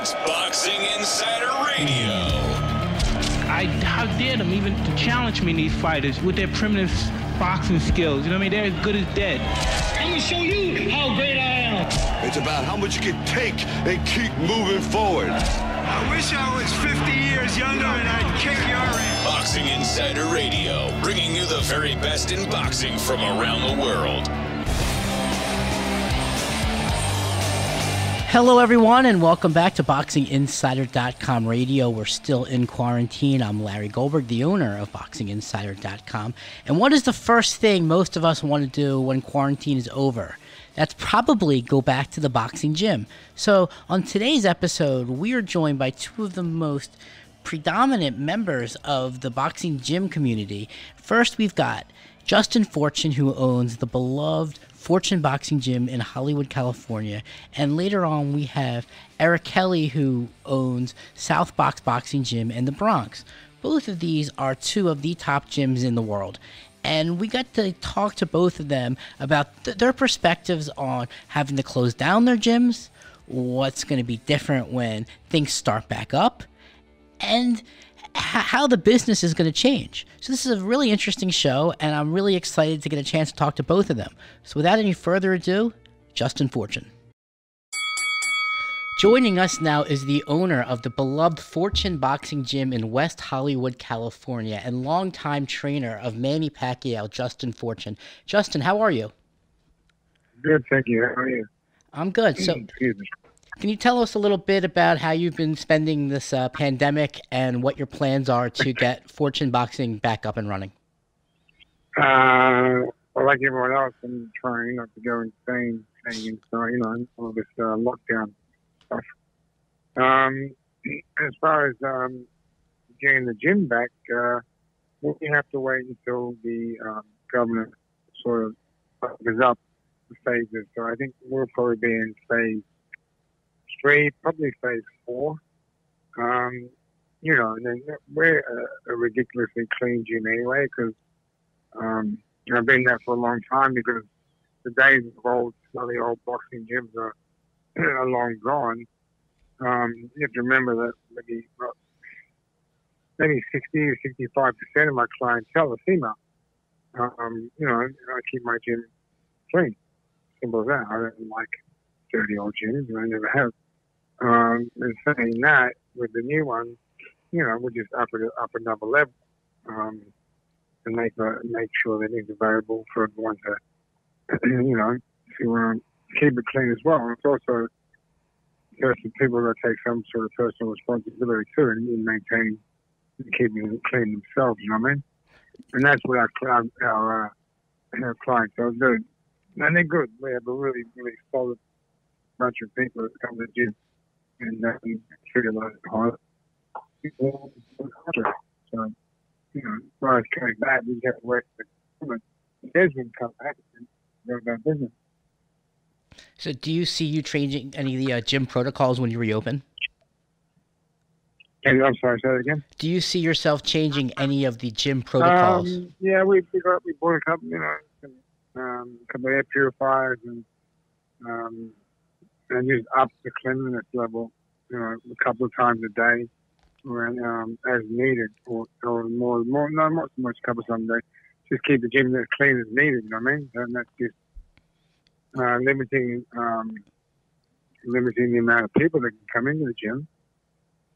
It's Boxing Insider Radio. How dare them even to challenge me, these fighters, with their primitive boxing skills. You know what I mean? They're as good as dead. I'm going to show you how great I am. It's about how much you can take and keep moving forward. I wish I was 50 years younger and I'd kick your ass. Boxing Insider Radio, bringing you the very best in boxing from around the world. Hello, everyone, and welcome back to BoxingInsider.com radio. We're still in quarantine. I'm Larry Goldberg, the owner of BoxingInsider.com. And what is the first thing most of us want to do when quarantine is over? That's probably go back to the boxing gym. So on today's episode, we are joined by two of the most predominant members of the boxing gym community. First, we've got Justin Fortune, who owns the beloved Fortune Boxing Gym in Hollywood, California. And later on, we have Eric Kelly, who owns South Box Boxing Gym in the Bronx. Both of these are two of the top gyms in the world. And we got to talk to both of them about their perspectives on having to close down their gyms, what's going to be different when things start back up, and how the business is going to change. So this is a really interesting show, and I'm really excited to get a chance to talk to both of them. So without any further ado, Justin Fortune. Joining us now is the owner of the beloved Fortune Boxing Gym in West Hollywood, California, and longtime trainer of Manny Pacquiao, Justin Fortune. Justin, how are you? Good, thank you. How are you? I'm good. So, can you tell us a little bit about how you've been spending this pandemic and what your plans are to get Fortune Boxing back up and running? Well, like everyone else, I'm trying not to go insane, all this lockdown stuff. As far as getting the gym back, we have to wait until the government sort of opens up the phases. So I think we'll probably be in phase 3, probably phase 4. And then we're a ridiculously clean gym anyway, because I've been there for a long time, because the days of the old boxing gyms are long gone. You have to remember that maybe 60 or 65% of my clientele are female. I keep my gym clean. Simple as that. I don't like dirty old gyms, and I never have. And saying that, with the new one, we'll just up another level, and make sure that it's available for everyone to, to keep it clean as well. And it's also certain people that take some sort of personal responsibility too in maintaining and keeping it clean themselves. You know what I mean? And that's what our clients are doing, and they're good. We have a really, really solid bunch of people that come to the gym, and we treat them like hard. So, as far as coming back, we have to work with the government. There's been come back and go about business. So do you see you changing any of the gym protocols when you reopen? I'm sorry, say that again? Do you see yourself changing any of the gym protocols? Yeah, we bought a couple, a couple of air purifiers and just up the cleanliness level, a couple of times a day, when, as needed, or more, not so much, a couple of times a day. Just keep the gym as clean as needed. You know what I mean? And that's just limiting the amount of people that can come into the gym.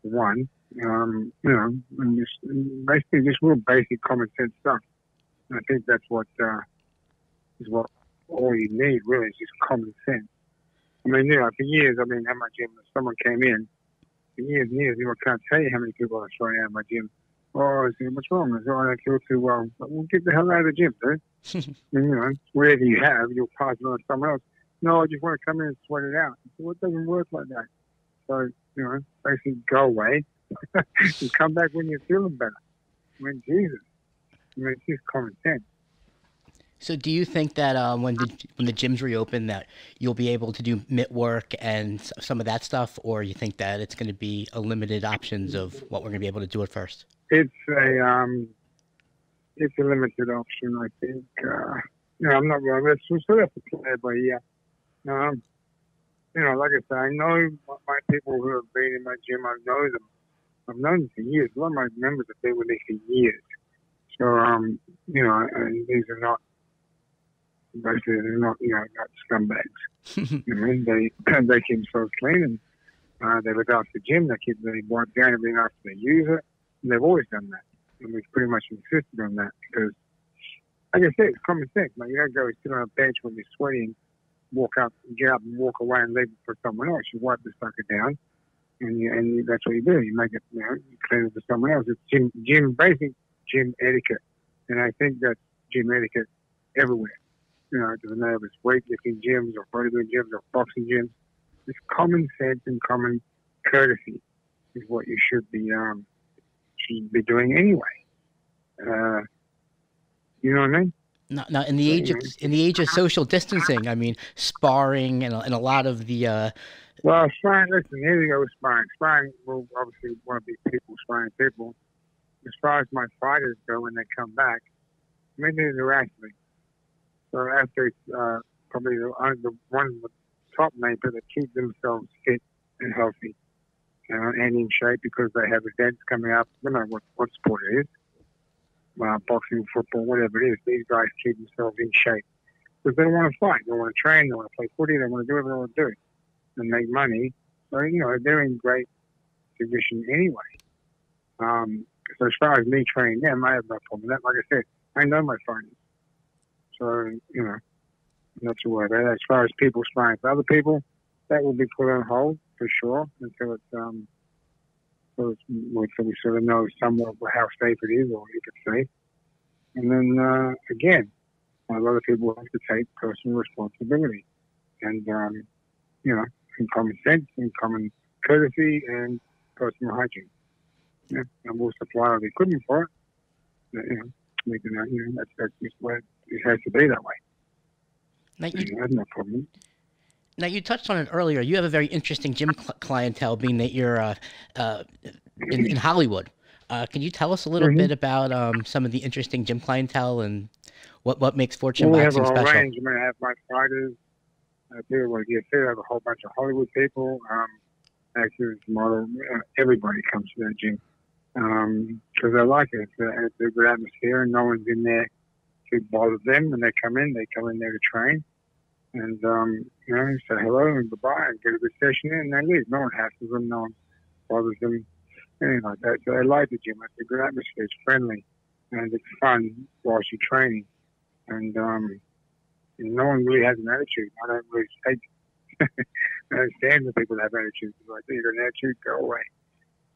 One, and just basically just real basic common sense stuff. And I think that's what is what all you need really, is just common sense. I mean, for years, at my gym, if someone came in, for years and years, I can't tell you how many people I throw out of my gym. Oh, I said, what's wrong? I said, I don't feel too well. But, well, get the hell out of the gym, dude. And, whatever you have, you'll pass it on to someone else. No, I just want to come in and sweat it out. I said, well, it doesn't work like that. So, basically go away and come back when you're feeling better. Jesus. It's just common sense. So do you think that when the gyms reopen that you'll be able to do mitt work and some of that stuff, or you think that it's going to be a limited options of what we're going to be able to do at first? It's a limited option, I think. I'm not really. We still have to play it by ear. like I say, I know my people who have been in my gym. I know them. I've known them for years. A lot of my members have been with me for years. So, and these are not, basically, they're not, not scumbags. I mean, they keep themselves clean and they look after the gym. They wipe down everything after they use it. And they've always done that. And we've pretty much insisted on that because, like I said, it's common sense. Like, you don't go sit on a bench when you're sweating, get up and walk away and leave it for someone else. You wipe the sucker down, and that's what you do. You make it, you clean it for someone else. It's basic gym etiquette, and I think that's gym etiquette everywhere. It doesn't matter if it's weightlifting gyms or bodybuilding gyms or boxing gyms. It's common sense and common courtesy is what you should be doing anyway. You know what I mean? Now, in the age of social distancing, I mean, sparring and a lot of the. Well, sparring. Listen, here we go with sparring. Sparring will obviously want to be people sparring people. As far as my fighters go, when they come back, I mean, they're athletes. So athletes, probably the one of the top main people that keep themselves fit and healthy and in shape because they have events coming up. No matter what sport it is. Boxing, football, whatever it is, these guys keep themselves in shape because they don't want to fight, they want to train, they want to play footy, they want to do whatever they want to do and make money. So, they're in great condition anyway. So as far as me training them, I have no problem with that. Like I said, I know my fighters. So, not to worry about that. As far as people sparring for other people, that will be put on hold for sure until it's so we sort of know somewhat how safe it is, or if it's safe. And then, again, a lot of people have to take personal responsibility and, and common sense and common courtesy and personal hygiene. Yeah, and we'll supply all the equipment for it. That's just what it has to be that way. That's no problem. Now, you touched on it earlier. You have a very interesting gym clientele, being that you're in Hollywood. Can you tell us a little bit about some of the interesting gym clientele and what makes Fortune Boxing special? We have a whole range. I have my fighters. People like you said, I have a whole bunch of Hollywood people, actors, models. Everybody comes to that gym because they like it. It's a good atmosphere, and no one's in there to bother them. When they come in there to train. And, say hello and goodbye and get a good session in and they leave. No one hassles them, no one bothers them, anything like that. So they like the gym. It's a good atmosphere. It's friendly and it's fun whilst you're training. And no one really has an attitude. I don't really take I don't stand for people that have attitudes. Like, you got an attitude, go away.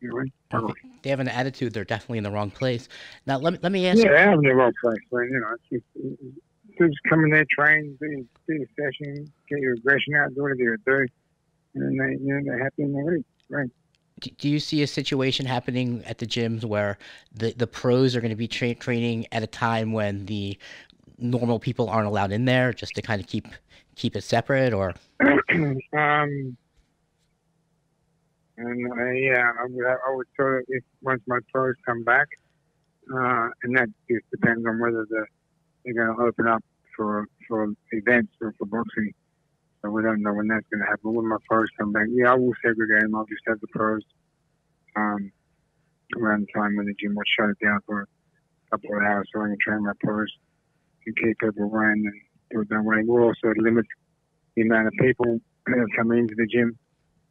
If they have an attitude, they're definitely in the wrong place. Now, let me ask you. Yeah, they're in the wrong place. But, just come in there, train, do your session, get your aggression out, do whatever you do, and they're happy and they leave. Right. Do you see a situation happening at the gyms where the pros are going to be training at a time when the normal people aren't allowed in there, just to kind of keep it separate, or? I would sort of, if once my pros come back, and that just depends on whether they're going to open up for events or for boxing. So we don't know when that's going to happen. When my pros come back, I will segregate them. I'll just have the pros around the time when the gym will shut it down for a couple of hours so I can train my pros and keep people around and do it that way. We'll also limit the amount of people that come into the gym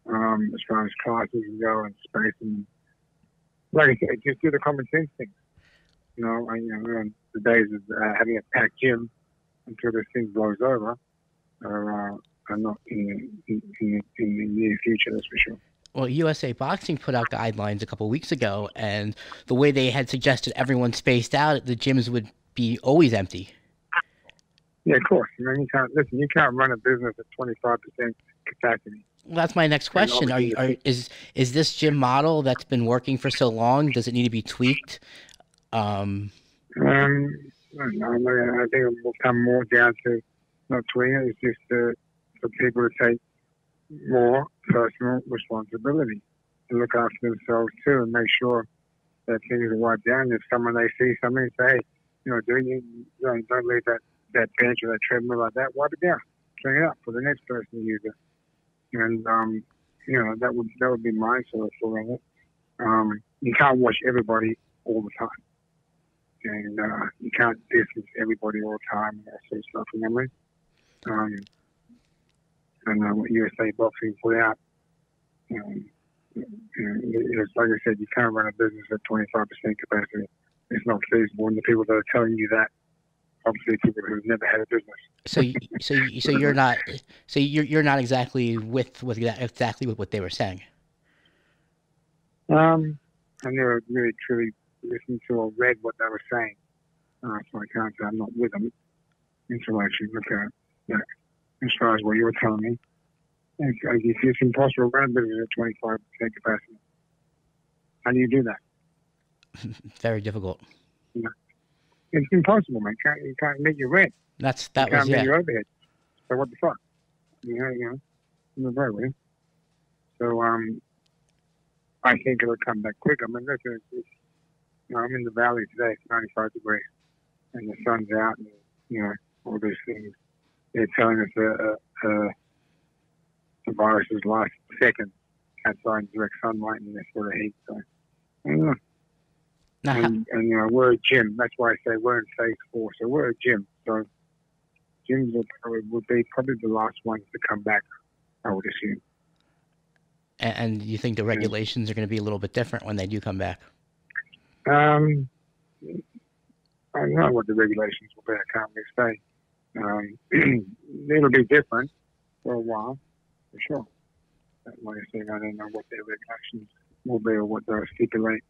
as far as classes go and space. And like I said, just do the common sense thing. The days of having a packed gym until this thing blows over are not in the near future, that's for sure. Well, USA Boxing put out guidelines a couple of weeks ago, and the way they had suggested everyone spaced out, the gyms would be always empty. Yeah, of course. I mean, you can't run a business at 25% capacity. Well, that's my next question. Is this gym model that's been working for so long, does it need to be tweaked? I think it will come more down to not tweaking it. It's just for people to take more personal responsibility and look after themselves too, and make sure that things are wiped down. If they see something, say, don't leave that bench or that treadmill like that. Wipe it down, clean it up for the next person to use it. And that would be my sort of thought of it. You can't watch everybody all the time, and you can't distance everybody all the time and that sort of stuff. You know what I mean? And what USA Boxing put out, it's like I said, you can't run a business at 25% capacity. It's not feasible, and the people that are telling you that, obviously, people who've never had a business. So you're not exactly with what they were saying. I never really truly listened to or read what they were saying, so I can't say I'm not with them until I actually look at it. As far as what you were telling me, it's impossible to run a business at 25% capacity. How do you do that? Very difficult. Yeah. It's impossible, man. You can't meet your rent. You can't meet your overhead. So what the fuck? In the very way. So I think it'll come back quick. I mean, I'm in the valley today. It's 95 degrees, and the sun's out, and all these things. They're telling us the virus is last second outside in direct sunlight and this sort of heat. So, I don't know. And we're a gym. That's why I say we're in phase 4. So we're a gym. So gyms would be probably the last ones to come back, I would assume. And you think the regulations are going to be a little bit different when they do come back? I don't know what the regulations will be. I can't really say. It'll be different for a while, for sure. But like I said, I don't know what their regulations will be or what they'll stipulate.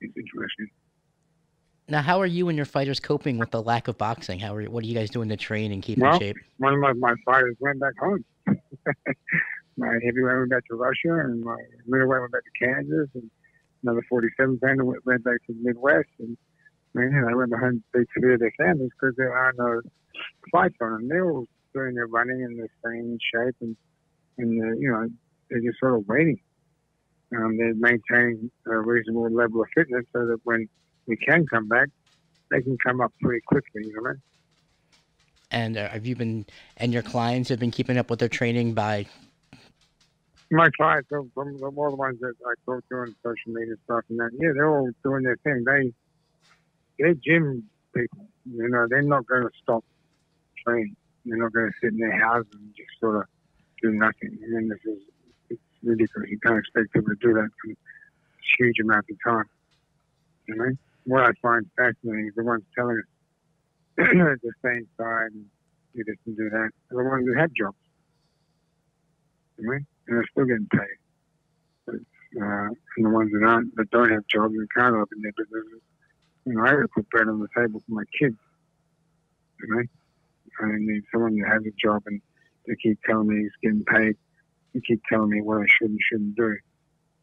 It's interesting. Now, how are you and your fighters coping with the lack of boxing? What are you guys doing to train and keep in shape? One of my fighters went back home. My heavyweight went back to Russia, and my middleweight went back to Kansas, and another 47 pounder went back to the Midwest, and they went home to take care of their families because there are no fights on them. They're all doing their running and they're staying in shape, and they're just sort of waiting. They're maintaining a reasonable level of fitness so that when we can come back, they can come up pretty quickly, you know what I mean? And have you been, and your clients have been keeping up with their training by? My clients, all the ones that I talk to on social media and stuff, and that, they're all doing their thing. They're gym people, they're not going to stop training. They're not going to sit in their houses and just sort of do nothing. I mean, it's ridiculous. You can't expect people to do that for huge amounts of time. You know? What I find fascinating is the ones telling us to stay inside and do this and do that are the ones that have jobs. You know? And they're still getting paid. But, and the ones that don't have jobs and can't open their businesses, I would put bread on the table for my kids. You know? I need someone that has a job and they keep telling me he's getting paid. They keep telling me what I should and shouldn't do.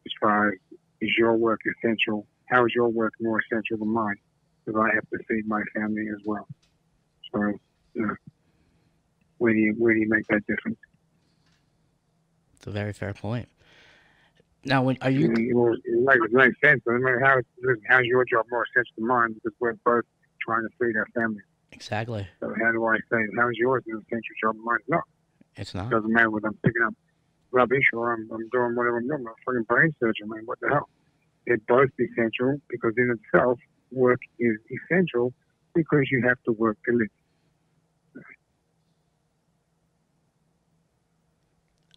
As far as, is your work essential? How is your work more essential than mine? Because I have to feed my family as well. So, where do you make that difference? It's a very fair point. Now, are you? It makes sense. I mean, how's your job more essential than mine? Because we're both trying to feed our families. Exactly. So how do I say, how's yours an essential job? Mine's not. It's not. It doesn't matter whether I'm picking up rubbish or I'm doing whatever I'm doing. I'm a fucking brain surgeon, man. What the hell? They're both essential because in itself, work is essential because you have to work to live.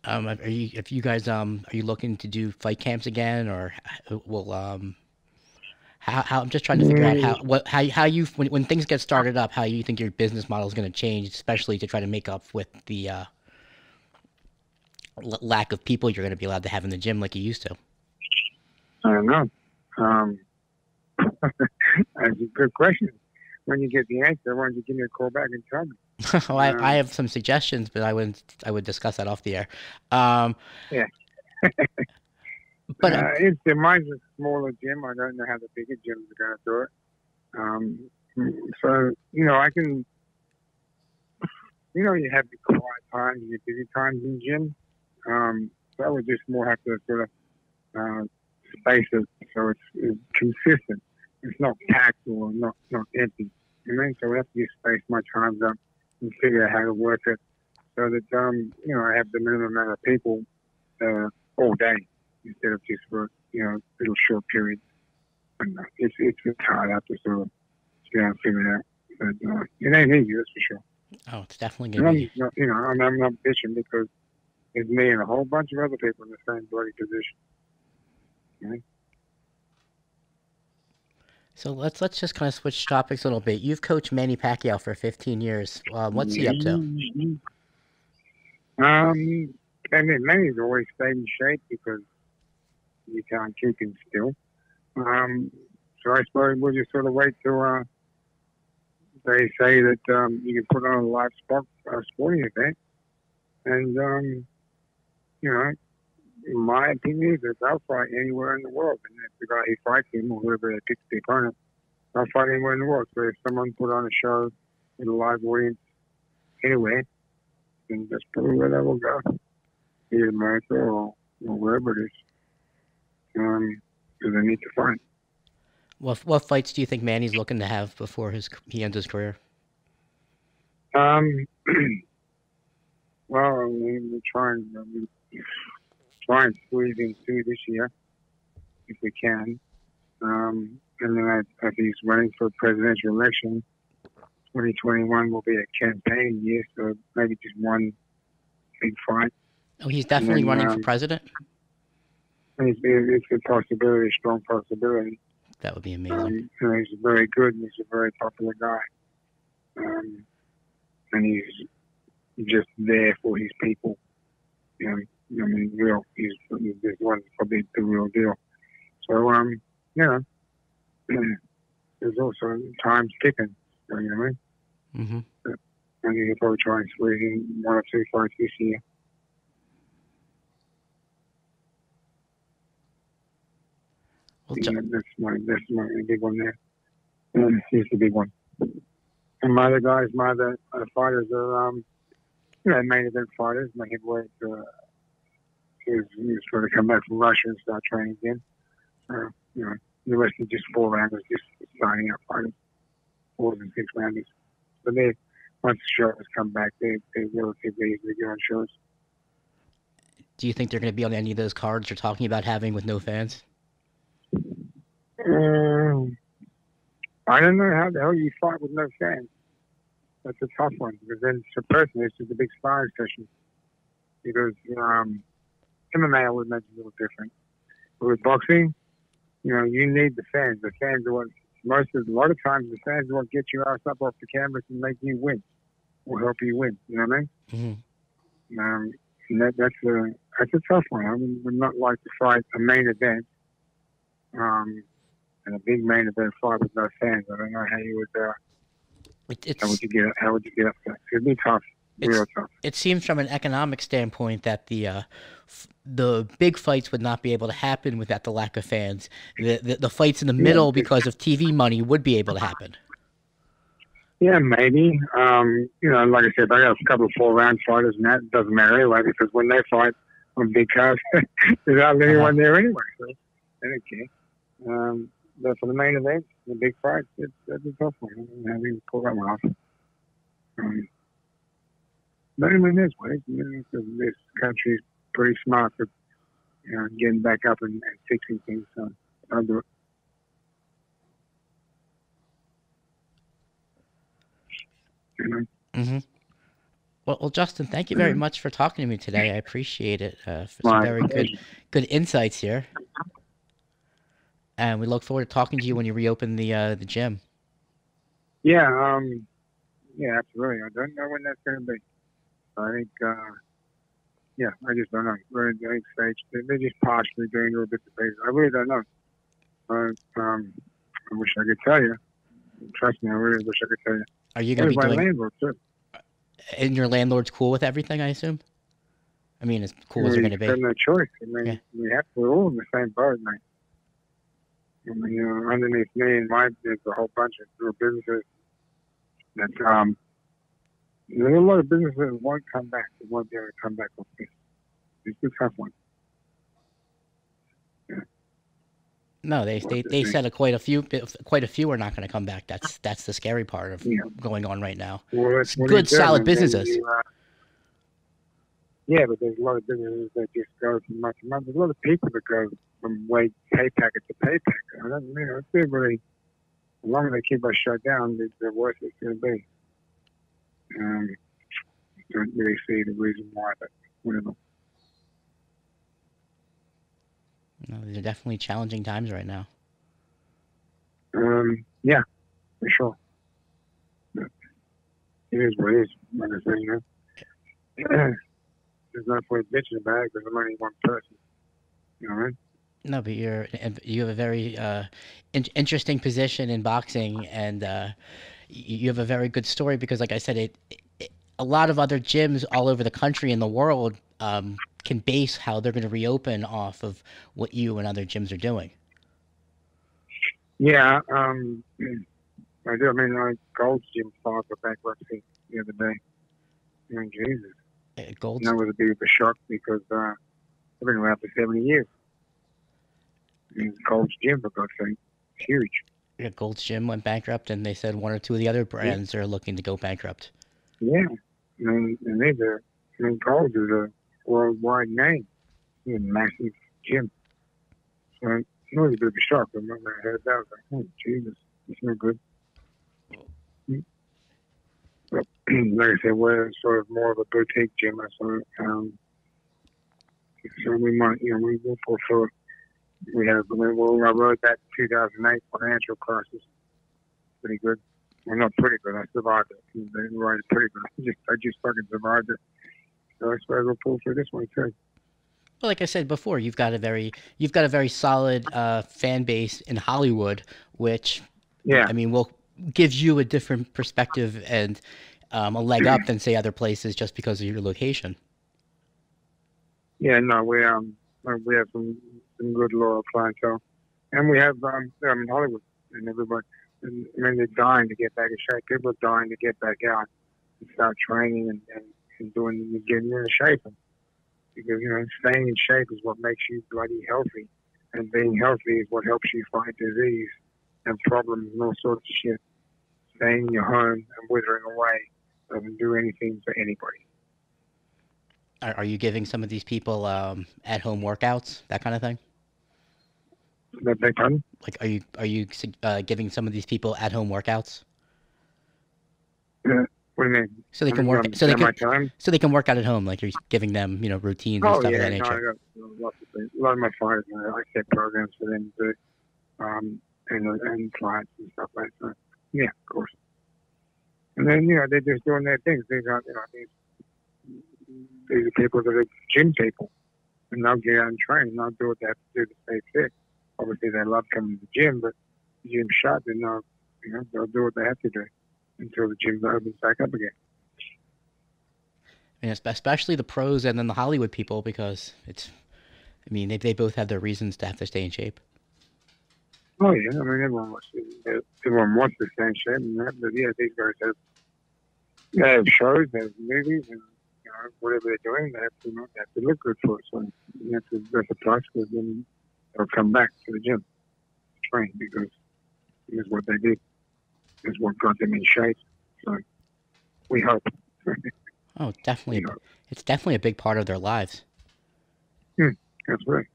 Are you guys looking to do fight camps again, or how I'm just trying to figure out how you when things get started up, how you think your business model is going to change, especially to try to make up with the lack of people you're going to be allowed to have in the gym like you used to. I don't know. That's a good question. When you get the answer, why don't you give me a call back and tell me? Oh, I have some suggestions, but I would discuss that off the air. Yeah. But mine's a smaller gym. I don't know how the bigger gyms are going to do it. So I can. You have the quiet times and your busy times in the gym. So I would just more have to sort of space it so it's consistent. It's not packed or not empty. So we have to just space my times up and figure out how to work it so that I have the minimum amount of people all day instead of just for little short periods. And it's hard out to sort of sit down and figure it out. But it ain't easy, that's for sure. Oh, it's definitely going to be. I'm not bitching because it's me and a whole bunch of other people in the same bloody position. Okay? So let's just kind of switch topics a little bit. You've coached Manny Pacquiao for 15 years. What's he up to? Manny's always stayed in shape because you can't keep him still. So I suppose we'll just sort of wait till they say that you can put on a live sporting event. And, in my opinion, is that they'll fight anywhere in the world. And if the guy who fights him or whoever they pick the opponent, they'll fight anywhere in the world. So if someone put on a show with a live audience anywhere, then that's probably where they will go. Either America or wherever it is. Because they need to fight. What fights do you think Manny's looking to have before he ends his career? Well, we're trying to squeeze in 2 this year, if we can. And then if he's running for a presidential election, 2021 will be a campaign year, so maybe just one big fight. Oh, he's definitely running for president? It's a possibility, a strong possibility. That would be amazing. He's very good and he's a very popular guy. And he's just there for his people. This one's probably the real deal. So, there's also time's ticking, you know what I mean? Mm-hmm. I think he'll probably try and squeeze in 1 or 2 fights this year. Well, that's my big one there. He's the big one. And my other guys, my other fighters are, main event fighters. My heavyweight is trying to come back from Russia and start training again. The rest are just 4-rounders, just starting out fighters, 4s and 6-rounders. But once the shows come back, they're relatively easy to get on shows. Do you think they're going to be on any of those cards you're talking about having with no fans? I don't know how the hell you fight with no fans. That's a tough one because then personally it's just a big sparring session. Because MMA I would imagine a little different. But with boxing, you need the fans. The fans are what a lot of times the fans are what get you ass up off the canvas and make you win or help you win. You know what I mean? Mm-hmm. And that's a tough one. I would not like to fight a main event. And a big main event fight with no fans. I don't know how you would. How would you get up there? It'd be tough. Real tough. It seems from an economic standpoint that the big fights would not be able to happen without the lack of fans. The fights in the middle, because of TV money, would be able to happen. Yeah, maybe. Like I said, I got a couple of 4-round fighters, and that doesn't matter anyway because when they fight on big cards, there's hardly anyone there anyway. So I don't care. But for the main event, the big fights, that's a tough one. I don't know how you pull that one off. But anyway, there's ways. This country's pretty smart for getting back up and fixing things. So I'll do it. Mm-hmm. Well, Justin, thank you very much for talking to me today. I appreciate it. For some very good insights here. And we look forward to talking to you when you reopen the gym. Yeah, absolutely. I don't know when that's going to be. I think, I just don't know. We're in the next stage. They're just partially doing little bits of pieces. I really don't know. I wish I could tell you. Trust me, I really wish I could tell you. Are you going to be doing? Landlord too. And your landlord's cool with everything, I assume? I mean, as cool as they're going to be. There's no choice. I mean, we have to. We're all in the same boat, mate. I mean, underneath me and mine, there's a whole bunch of little businesses that, there's a lot of businesses that won't come back. They won't be able to come back with this. It's a tough one. Yeah. No, they said quite a few are not going to come back. That's the scary part of going on right now. Well, it's good, solid businesses. Yeah, but there's a lot of businesses that just go from month to month. There's a lot of people that go from pay packet to pay packet. It's really, the longer they keep us shut down, the worse it's going to be. Don't really see the reason why, but whatever. No, these are definitely challenging times right now. Yeah, for sure. But it is what it is, like I say, There's no point bitching about it because I'm only one person. You know what I mean? No, but you have a very interesting position in boxing, and you have a very good story because, like I said, a lot of other gyms all over the country and the world can base how they're going to reopen off of what you and other gyms are doing. Yeah, I do. I mean, Gold's Gym filed for bankruptcy the other day. I mean, Jesus. Gold's... That was a bit of a shock because they've been around for 70 years. I mean, Gold's Gym, for God's sake, it's huge. Yeah, Gold's Gym went bankrupt, and they said one or two of the other brands are looking to go bankrupt. Yeah, and Gold's is a worldwide name. It's a massive gym. So it was a bit of a shock. I remember I heard that. I was like, oh, Jesus, it's no good. But, like I said, we're sort of more of a boutique gym. So we might, we will pull through it. I rode that 2008 financial crisis pretty good. Well, not pretty good. I survived it. I didn't ride it pretty good. I just fucking survived it. So I suppose we'll pull through this one too. Well, like I said before, you've got a very solid fan base in Hollywood, which I mean will give you a different perspective and a leg up than say other places just because of your location. Yeah, no, we have some good loyal clientele, and we have Hollywood and everybody. And, I mean, they're dying to get back in shape. People are dying to get back out and start training and getting in shape. Because staying in shape is what makes you bloody healthy, and being healthy is what helps you fight disease and problems and all sorts of shit. Staying in your home and withering away doesn't do anything for anybody. Are you giving some of these people at-home workouts, that kind of thing? That they can? Like, are you giving some of these people at-home workouts? What do you mean? So they can work. So they can work out at home. Like you're giving them, routines and stuff of that nature. I got lots of things. A lot of my fighters, I set programs for them to do, and clients and stuff like that. Yeah, of course. And then they're just doing their things. These are these are people that are gym people, and they'll get out and train. And they'll do what they have to do to stay fit. Obviously, they love coming to the gym, but the gym's shut, then they'll do what they have to do until the gym opens back up again. And especially the pros and then the Hollywood people, because they both have their reasons to have to stay in shape. Oh yeah, I mean everyone wants to stay in shape, and that, but yeah, these guys have shows, they have movies, and whatever they're doing, they have to look good for it. So that's a plus, because then they'll come back to the gym to train because it's what they did. It's what got them in shape. So we hope. Oh, definitely. It's definitely a big part of their lives. That's right.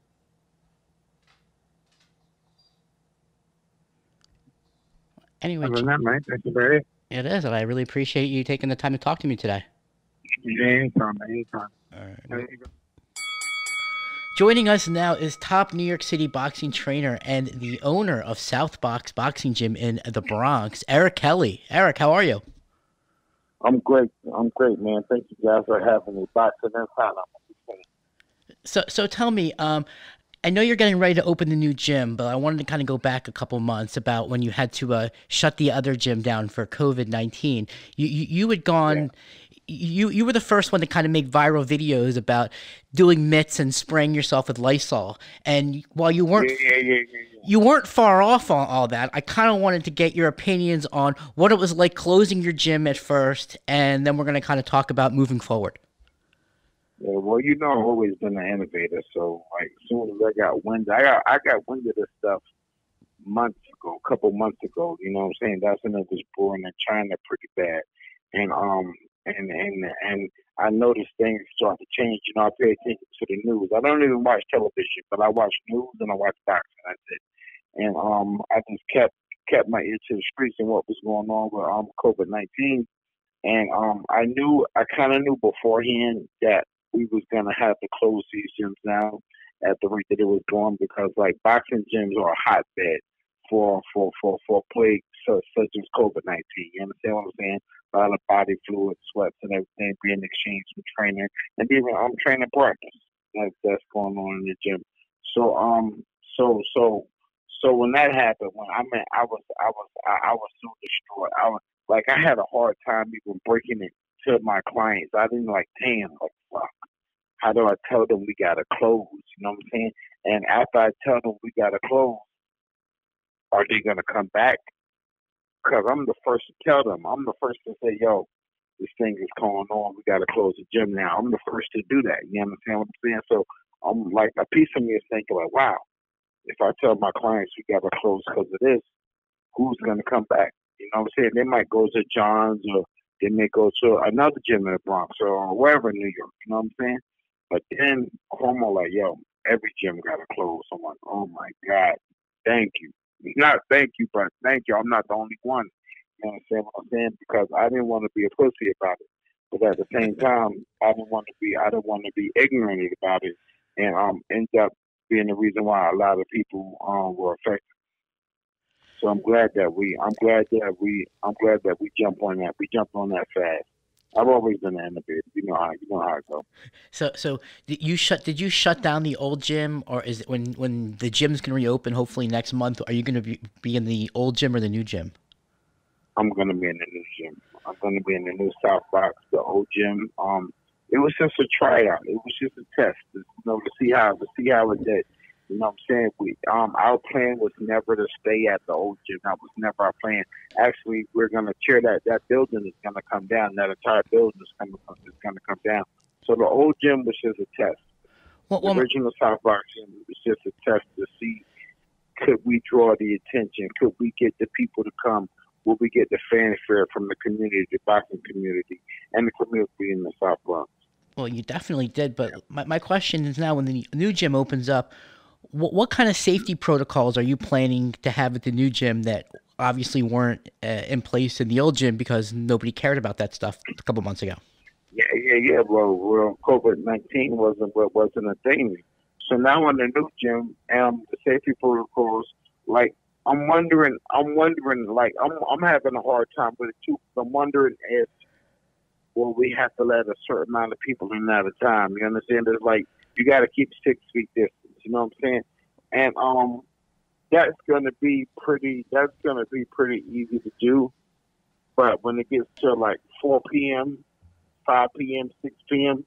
Anyway, other than that, mate, that's about it. It is, and I really appreciate you taking the time to talk to me today. Yeah, anytime. All right. Joining us now is top New York City boxing trainer and the owner of South Box Boxing Gym in the Bronx, Eric Kelly. Eric, how are you? I'm great, man. Thank you guys for having me. Boxing Inside. So tell me, I know you're getting ready to open the new gym, but I wanted to kind of go back a couple months about when you had to shut the other gym down for COVID-19. You had gone... Yeah. You were the first one to kind of make viral videos about doing mitts and spraying yourself with Lysol. And while you weren't you weren't far off on all that, I kind of wanted to get your opinions on what it was like closing your gym at first, and then we're going to kind of talk about moving forward. Yeah, well, I've always been an innovator. So like, as soon as I got wind, I got wind of this stuff a couple months ago. You know what I'm saying? That's when it was brewing in China pretty bad, and and I noticed things start to change. You know, I pay attention to the news. I don't even watch television, but I watch news and I watch boxing. That's it. And I just kept my ear to the streets and what was going on with COVID-19. And I kind of knew beforehand that we was gonna have to close these gyms down at the rate that it was going, because like boxing gyms are a hotbed for plague such as COVID-19. You understand what I'm saying? A lot of body fluid, sweats, and everything being exchanged with training, and even training partners that's going on in the gym. So when that happened, I was so distraught. I had a hard time even breaking it to my clients. I didn't damn, fuck. How do I tell them we gotta close? You know what I'm saying? And after I tell them we gotta close, are they gonna come back? Because I'm the first to tell them. I'm the first to say, yo, this thing is going on. We gotta close the gym now. I'm the first to do that. You understand what I'm saying? So I'm like, a piece of me is thinking wow, if I tell my clients we gotta close because of this, who's gonna come back? You know what I'm saying? They might go to John's, or they may go to another gym in the Bronx or wherever in New York. You know what I'm saying? But then Cuomo like, yo, every gym gotta close. I'm like, oh my God, thank you. Not thank you, but thank you. I'm not the only one. You understand what I'm saying? Because I didn't want to be a pussy about it, but at the same time, I didn't want to be ignorant about it, and end up being the reason why a lot of people were affected. So I'm glad that we jumped on that. We jumped on that fast. I've always been an innovator. You know how it goes. So did you shut down the old gym, or is it when the gym's going to reopen, hopefully next month? Are you going to be in the old gym or the new gym? I'm going to be in the new gym. I'm going to be in the new South Box, the old gym. It was just a tryout. It was just a test, to see how it did. You know what I'm saying? Our plan was never to stay at the old gym. That was never our plan. Actually, we're going to tear that building is going to come down. That entire building is going to come down. So the old gym was just a test. The original South Box gym was just a test to see, could we draw the attention? Could we get the people to come? Will we get the fanfare from the community, the boxing community, and the community in the South Bronx? Well, you definitely did. But my question is now, when the new gym opens up, what kind of safety protocols are you planning to have at the new gym that obviously weren't in place in the old gym because nobody cared about that stuff a couple months ago? Yeah. Well, COVID-19 wasn't a thing. So now in the new gym, the safety protocols, I'm wondering, I'm having a hard time with it too. I'm wondering if, we have to let a certain amount of people in at a time. You understand? There's you got to keep 6 feet distance. You know what I'm saying? And that's going to be pretty easy to do. But when it gets to 4 p.m., 5 p.m., 6 p.m.,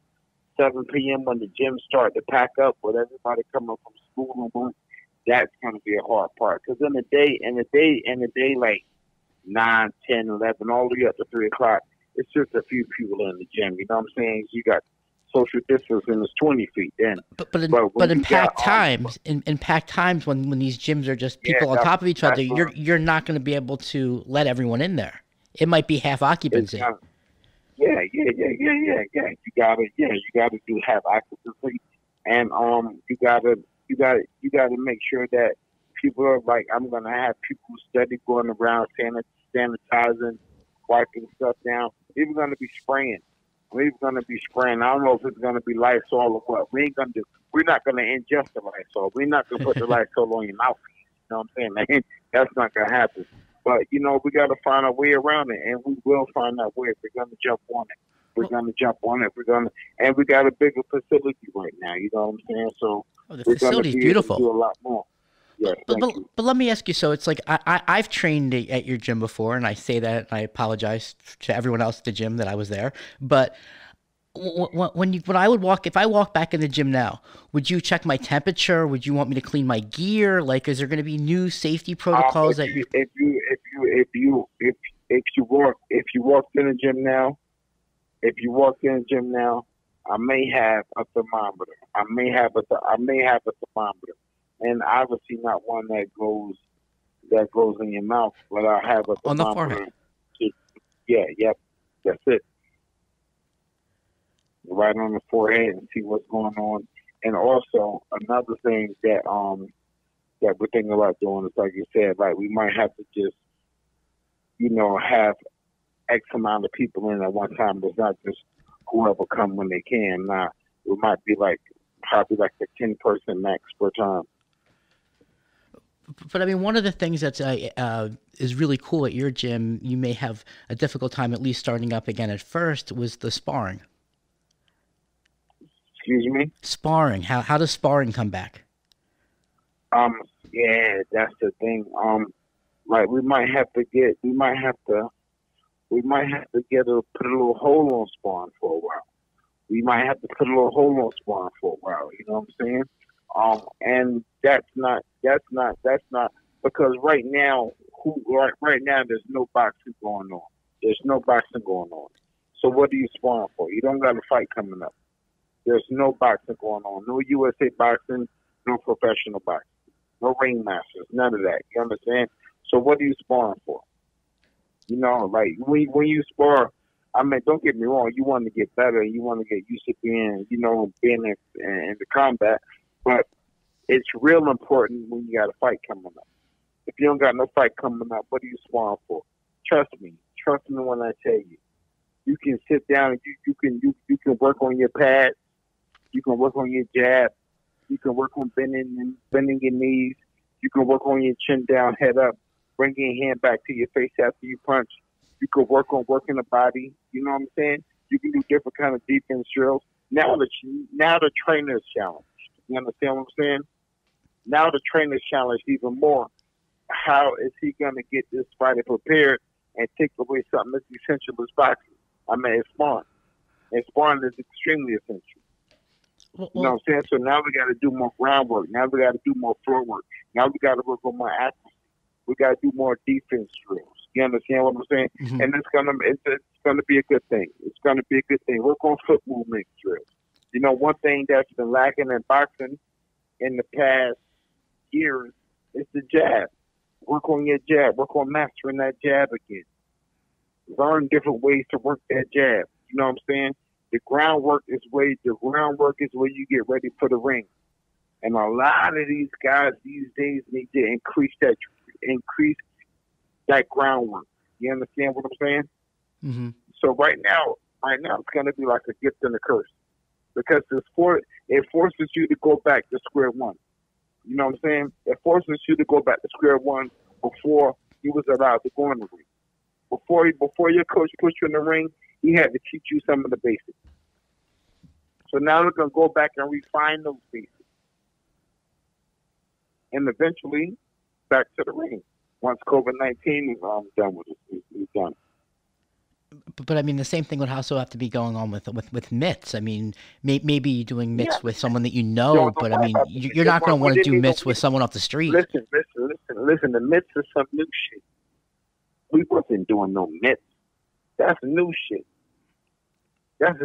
7 p.m., when the gyms start to pack up with everybody coming from school and work, that's going to be a hard part. Because in the day, 9, 10, 11, all the way up to 3 o'clock, it's just a few people in the gym. You know what I'm saying? You got social distancing is 20 feet then. But in packed times, in packed times when these gyms are just people on top of each other, you're not going to be able to let everyone in there. It might be half occupancy. Yeah. You gotta do half occupancy, and you gotta make sure that people are I'm gonna have people steady going around sanitizing, wiping stuff down. We're gonna be spraying. I don't know if it's gonna be Lysol or what. We're not gonna ingest the Lysol. We're not gonna put the Lysol on your mouth. You know what I'm saying? That's not gonna happen. But we got to find a way around it, and we will find that way. If we're going to jump on it, we're going to jump on it. And we got a bigger facility right now. You know what I'm saying? So the facility's beautiful. Do a lot more. Yeah, but let me ask you. So it's I've trained at your gym before, and I say that, and I apologize to everyone else at the gym that I was there. But if I walk back in the gym now, would you check my temperature? Would you want me to clean my gear? Is there going to be new safety protocols if you walked in the gym now, I may have a thermometer. I may have a thermometer, and obviously not one that goes that goes in your mouth without having on the forehead. Yep, that's it. Right on the forehead and see what's going on. And also another thing that that we're thinking about doing is, like you said, like we might have to just, have X amount of people in at one time. It's not just whoever come when they can. Now it might be probably like the 10-person max per time. But I mean, one of the things that's is really cool at your gym, you may have a difficult time at least starting up again at first, was the sparring. Excuse me? Sparring. How does sparring come back? Yeah, that's the thing. Like we might have to put a little hold on sparring for a while. We might have to put a little hold on sparring for a while. You know what I'm saying? And that's not because right now there's no boxing going on. There's no boxing going on. So what are you sparring for? You don't got a fight coming up. There's no boxing going on. No USA boxing, no professional boxing, no ring masters, none of that. You understand? So what are you sparring for? Like when you spar, I mean, don't get me wrong, you want to get better, you want to get used to being in the combat, but it's real important when you got a fight coming up. If you don't got no fight coming up, what are you sparring for? Trust me when I tell you. You can sit down and you can work on your pads, you can work on your jab, you can work on bending your knees, you can work on your chin down, head up, bring your hand back to your face after you punch. You can work on working the body. You know what I'm saying? You can do different kind of defense drills. Now the trainer's challenged. You understand what I'm saying? Now the trainer's challenged even more. How is he going to get this fighter prepared and take away something as essential as boxing? I mean, it's sparring. And sparring is extremely essential. You know what I'm saying? So now we got to do more groundwork. Now we got to do more floor work. Now we got to work on more accuracy. We got to do more defense drills. You understand what I'm saying? Mm-hmm. And it's gonna be a good thing. It's gonna be a good thing. Work on foot movement drills. One thing that's been lacking in boxing in the past years is the jab. Work on your jab. Work on mastering that jab again. Learn different ways to work that jab. You know what I'm saying? The groundwork is where you get ready for the ring. And a lot of these guys these days need to increase that groundwork. You understand what I'm saying? Mm-hmm. So right now it's going to be like a gift and a curse because it forces you to go back to square one. You know what I'm saying? It forces you to go back to square one before you was allowed to go in the ring. Before your coach put you in the ring, he had to teach you some of the basics. So now we're going to go back and refine those basics. And eventually back to the ring. Once COVID-19 is done with it, it's done. But I mean, the same thing would also have to be going on with mitts. I mean, maybe doing mitts with someone that you know, but I mean, you're not going to want to do mitts with someone off the street. Listen. The mitts is some new shit. We wasn't doing no mitts. That's new shit. That's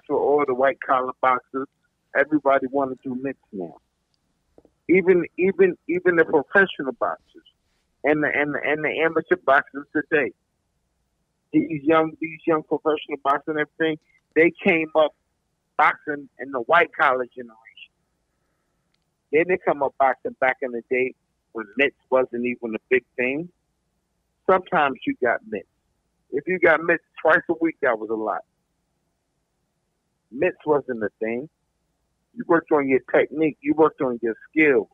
for all the white collar boxers. Everybody want to do mitts now. Even the professional boxers and the amateur boxers today. These young professional boxers and everything, they came up boxing in the white collar generation. They didn't come up boxing back in the day when mitts wasn't even a big thing. Sometimes you got mitts. If you got mitts twice a week, that was a lot. Mitts wasn't a thing. You worked on your technique. You worked on your skills.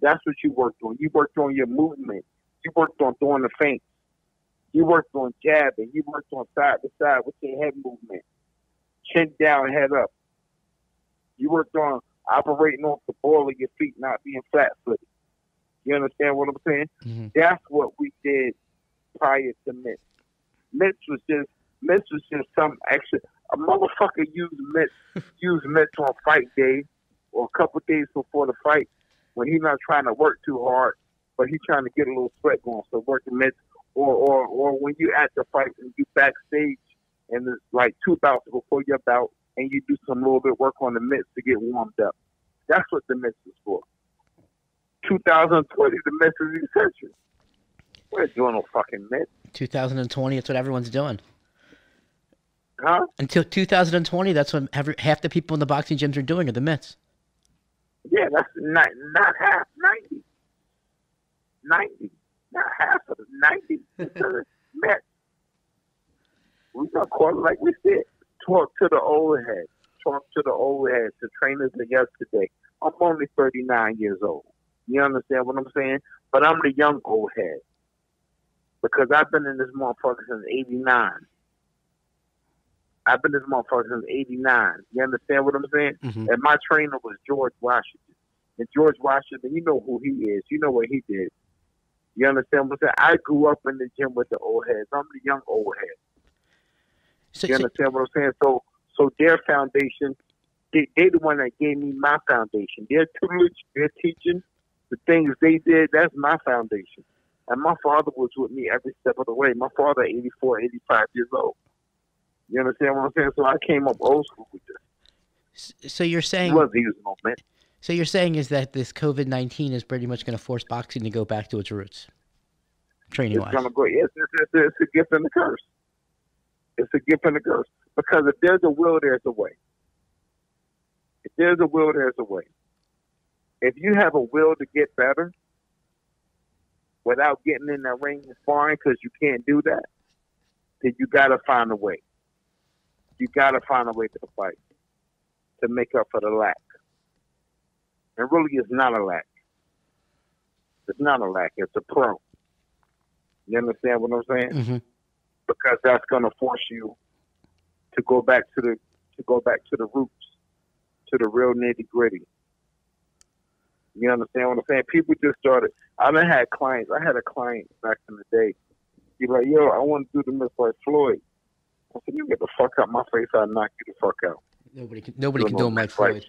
That's what you worked on. You worked on your movement. You worked on doing the feints. You worked on jabbing. You worked on side to side with your head movement. Chin down, head up. You worked on operating off the ball of your feet, not being flat-footed. You understand what I'm saying? Mm-hmm. That's what we did prior to mitts. Mitts was just some extra. A motherfucker used mitts on fight day or a couple days before the fight when he's not trying to work too hard, but he's trying to get a little sweat going. So working mitts, or when you at the fight and you backstage and it's like 2 bouts before your bout and you do some little bit work on the mitts to get warmed up. That's what the mitts is for. 2020, the Mets is essential. We're doing no fucking Mets. 2020, that's what everyone's doing. Huh? Until 2020, that's what half the people in the boxing gyms are doing are the mitts. Yeah, that's not half, 90. 90. Not half of the 90. Mets. We're going to call it like we said. Talk to the old heads. Talk to the old heads, the trainers of yesterday. I'm only 39 years old. You understand what I'm saying? But I'm the young old head. Because I've been in this motherfucker since 89. I've been in this motherfucker since 89. You understand what I'm saying? Mm-hmm. And my trainer was George Washington. And George Washington, you know who he is. You know what he did. You understand what I'm saying? I grew up in the gym with the old heads. I'm the young old head. You understand what I'm saying? So their foundation, they the one that gave me my foundation. Their tutelage, their teaching, the things they did, that's my foundation. And my father was with me every step of the way. My father, 84, 85 years old. You understand what I'm saying? So I came up old school with this. So you're saying... He wasn't using no man. So you're saying is that this COVID-19 is pretty much going to force boxing to go back to its roots, training-wise? It's going to go. It's a gift and a curse. It's a gift and a curse. Because if there's a will, there's a way. If there's a will, there's a way. If you have a will to get better without getting in that ring and sparring because you can't do that, then you got to find a way. You got to find a way to fight to make up for the lack. And really, it's not a lack. It's not a lack. It's a pro. You understand what I'm saying? Mm-hmm. Because that's going to force you to go back to the roots, to the real nitty gritty. You understand what I'm saying? People just started. I done had clients. I had a client back in the day. He's like, "Yo, I want to do the Miss like Floyd." I said, "You get the fuck out my face! I'll knock you the fuck out." Nobody can do him like Floyd.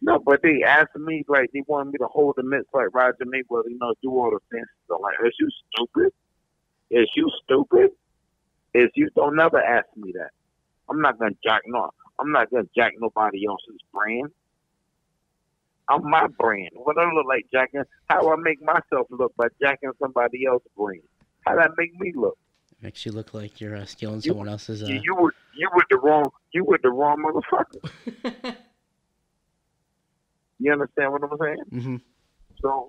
No, but they asked me, like, they wanted me to hold the mitts like Roger Mayweather, do all the things. So, like, is you stupid? Is you stupid? Is you don't never ask me that. I'm not gonna jack nobody else's brand. I'm my brand. What I look like jacking? How I make myself look by jacking somebody else's brand? How that make me look? Makes you look like you're stealing someone else's. You were the wrong motherfucker. You understand what I'm saying? Mm-hmm. So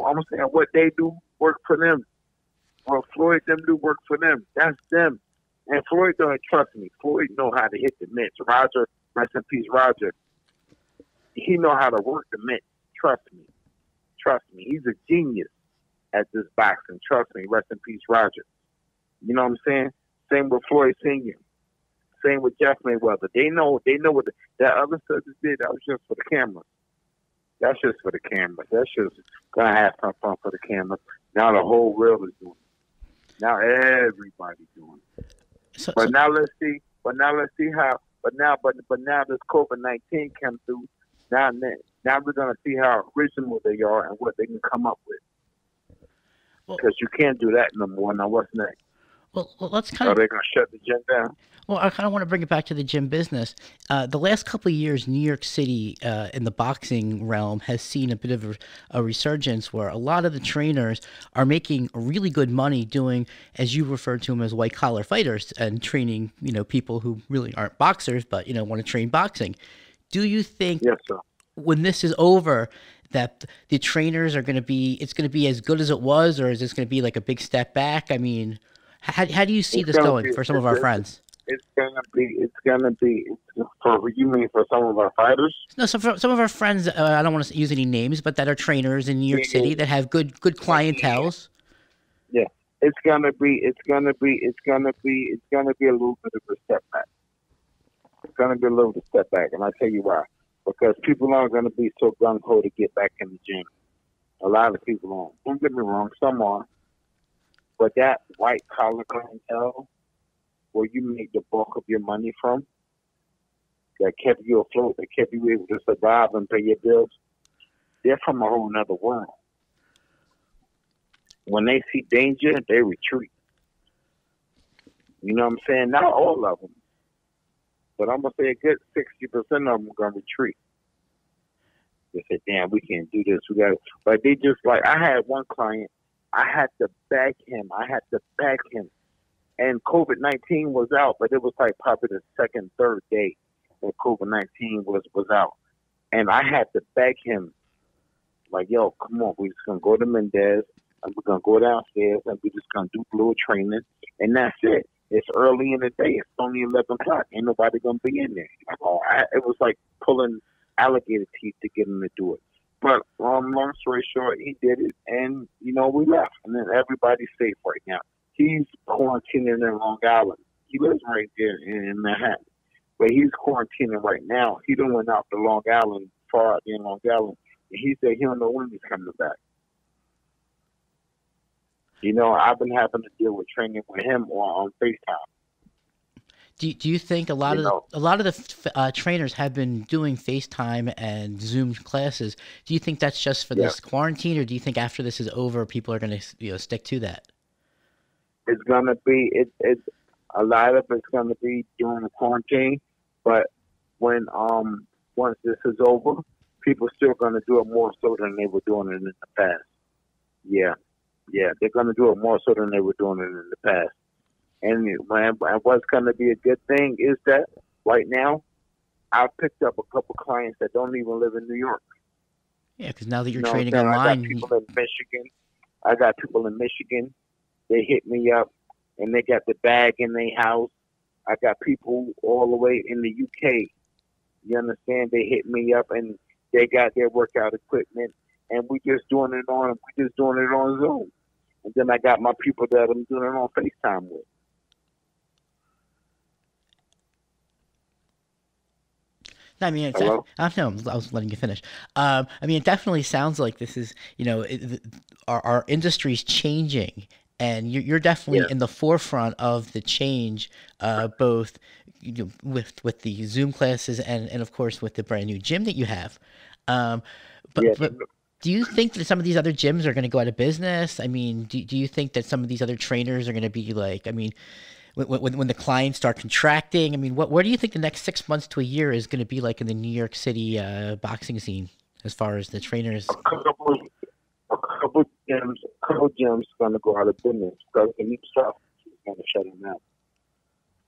I'm saying what they do work for them. What Floyd them do work for them. That's them. And Floyd don't trust me. Floyd know how to hit the mitts. Roger, rest in peace, Roger. He know how to work the mitts. Trust me. Trust me. He's a genius at this boxing. Trust me. Rest in peace, Roger. You know what I'm saying? Same with Floyd Sr. Same with Jeff Mayweather. They know what that other stuff did. That was just for the camera. That's just for the camera. That's just gonna have some fun for the camera. Now the whole world is doing it. Now everybody's doing it. But now let's see how. But now this COVID-19 comes through. Now we're gonna see how original they are and what they can come up with. Because you can't do that no more. Now what's next? Well, let's kind of. Are they gonna shut the gym down? Well, I kind of want to bring it back to the gym business. The last couple of years, New York City in the boxing realm has seen a bit of a resurgence where a lot of the trainers are making really good money doing, as you referred to them, as white-collar fighters and training, people who really aren't boxers but, want to train boxing. Do you think yes, sir. When this is over that the trainers are going to be, it's going to be as good as it was, or is this going to be like a big step back? I mean, how do you see this going for some of our friends? It's gonna be for you mean for some of our fighters? No, so for some of our friends, I don't want to use any names, but that are trainers in New York City that have good clienteles. Yeah, it's gonna be a little bit of a step back. It's gonna be a little bit of a step back, and I'll tell you why. Because people aren't gonna be so gung ho to get back in the gym. A lot of people aren't. Don't get me wrong, some are. But that white collar clientele, where you make the bulk of your money from, that kept you afloat, that kept you able to survive and pay your bills, they're from a whole nother world. When they see danger, they retreat. You know what I'm saying? Not all of them, but I'm going to say a good 60% of them are going to retreat. They said, damn, we can't do this. But they just like, I had one client, I had to beg him. And COVID-19 was out, but it was like probably the second, third day that COVID-19 was out. And I had to beg him, like, yo, come on, we're just going to go to Mendez, and we're going to go downstairs, and we're just going to do fluid training, and that's it. It's early in the day. It's only 11 o'clock. Ain't nobody going to be in there. It was like pulling alligator teeth to get him to do it. But long story short, he did it, and, we left. And then everybody's safe right now. He's quarantining in Long Island. He lives right there in Manhattan. But he's quarantining right now. He done went out to Long Island, far out in Long Island, and he said he don't know when he's coming back. I've been having to deal with training with him on FaceTime. Do you think a lot of the trainers have been doing FaceTime and Zoom classes? Do you think that's just for this quarantine, or do you think after this is over, people are going to stick to that? It's gonna be it's a lot of it's gonna be during the quarantine, but when once this is over, people still gonna do it more so than they were doing it in the past. Yeah, they're gonna do it more so than they were doing it in the past. And what's gonna be a good thing is that right now, I've picked up a couple clients that don't even live in New York. Yeah, because now that you're training online, I got people in Michigan. They hit me up, and they got the bag in their house. I got people all the way in the UK. You understand? They hit me up, and they got their workout equipment, and we just doing it on Zoom. And then I got my people that I'm doing it on FaceTime with. I mean, I don't know. I was letting you finish. I mean, it definitely sounds like this is, our industry's changing. And you're definitely in the forefront of the change, both with the Zoom classes and of course with the brand new gym that you have. But do you think that some of these other gyms are going to go out of business? I mean, do you think that some of these other trainers are going to be like, I mean, when the clients start contracting, I mean, where do you think the next 6 months to a year is going to be like in the New York City boxing scene as far as the trainers? A couple gyms are going to go out of business because the new South is going to shut them down.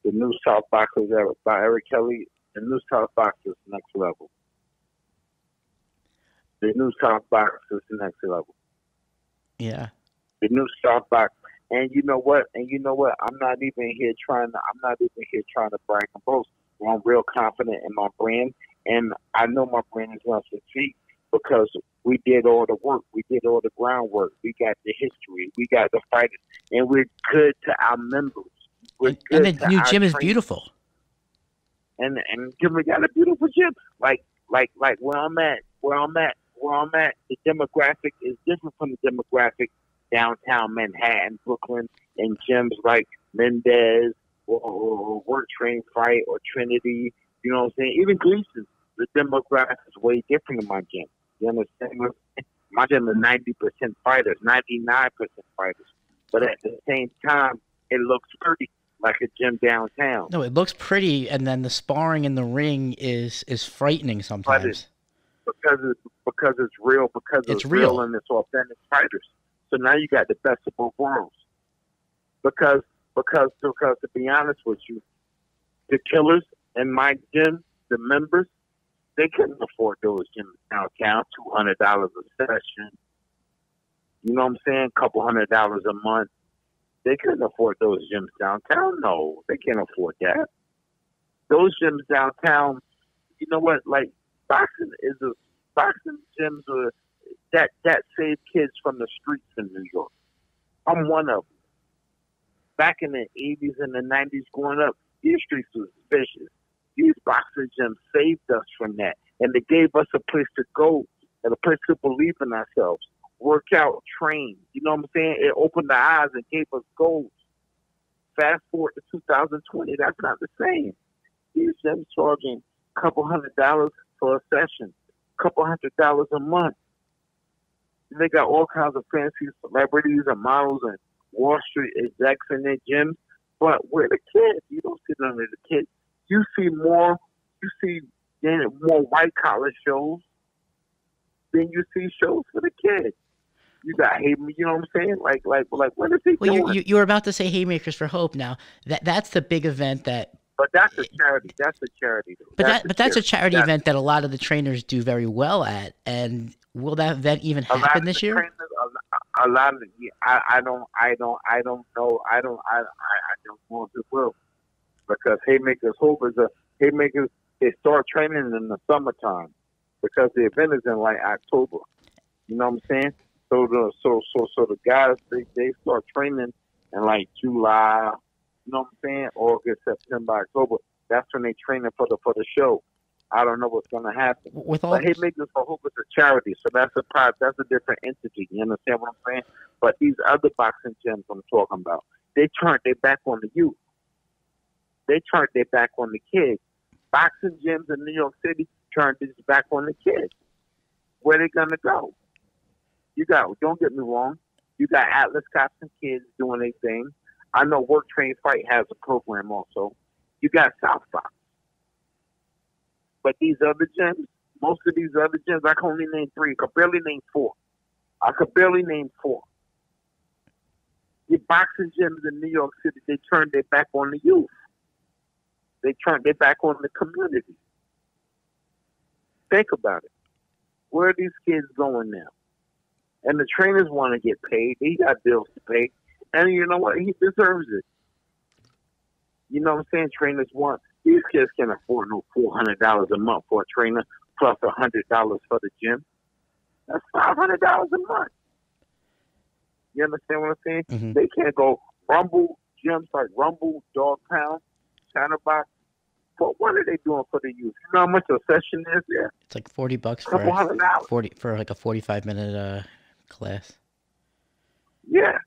The new South Boxers by Eric Kelly, the new South Boxers next level. The new South Boxers next level. Yeah. The new South Box, and you know what? I'm not even here trying to brag and boast. I'm real confident in my brand, and I know my brand is going to succeed. Because we did all the work, we did all the groundwork, we got the history, we got the fighters, and we're good to our members. And the new gym is beautiful. And we got a beautiful gym. Like where I'm at, the demographic is different from the demographic downtown Manhattan, Brooklyn, and gyms like Mendez or Work Train Fight or Trinity. You know what I'm saying? Even Gleason, the demographic is way different in my gym. You understand? My gym is 90% fighters, 99% fighters. But at the same time, it looks pretty like a gym downtown. No, it looks pretty, and then the sparring in the ring is frightening sometimes. Because it's real, it's real and it's authentic fighters. So now you got the best of both worlds. Because to be honest with you, the killers in my gym, the members, they couldn't afford those gyms downtown, $200 a session. You know what I'm saying? $200 a month. They couldn't afford those gyms downtown. No, they can't afford that. Those gyms downtown, you know what? Like boxing gyms are that save kids from the streets in New York. I'm one of them. Back in the 80s and the 90s, growing up, these streets were suspicious. These boxing gyms saved us from that, and they gave us a place to go and a place to believe in ourselves, work out, train. You know what I'm saying? It opened the eyes and gave us goals. Fast forward to 2020, that's not the same. These gyms charging $200 for a session, $200 a month. And they got all kinds of fancy celebrities and models and Wall Street execs in their gyms, but we're the kids. You don't see none of the kids. You see more white collar shows. then you see shows for the kids. You got you know what I'm saying? Like what is he doing? Well, you were about to say Haymakers for Hope. Now that's the big event that. But that's a charity. That's a charity. But that's a charity event that a lot of the trainers do very well at. And will that event even happen this year? A lot of I don't know. I don't know if it will, because Haymakers Hope is Haymakers. They start training in the summertime because the event is in like October. You know what I'm saying? So the guys they start training in like July. You know what I'm saying? August, September, October. That's when they training for the show. I don't know what's gonna happen. But Haymakers for Hope is a charity, so that's a different entity. You understand what I'm saying? But these other boxing gyms I'm talking about, they turned their back on the youth. They turned their back on the kids. Boxing gyms in New York City turned their back on the kids. Where they gonna go? Don't get me wrong, you got Atlas Cops and kids doing their thing. I know Work Train Fight has a program also. You got South Fox. But these other gyms, most of these other gyms, I can only name 3. I could barely name 4. The boxing gyms in New York City, they turned their back on the youth. They turned their back on the community. Think about it. Where are these kids going now? And the trainers want to get paid. He got bills to pay. And you know what? He deserves it. You know what I'm saying? Trainers want. These kids can't afford no $400 a month for a trainer plus $100 for the gym. That's $500 a month. You understand what I'm saying? Mm-hmm. They can't go Rumble gyms like Rumble, Dog Pound, Chatterbox. But what are they doing for the youth? You know how much a session is there? It's like $40 for like a 45-minute class. Yeah.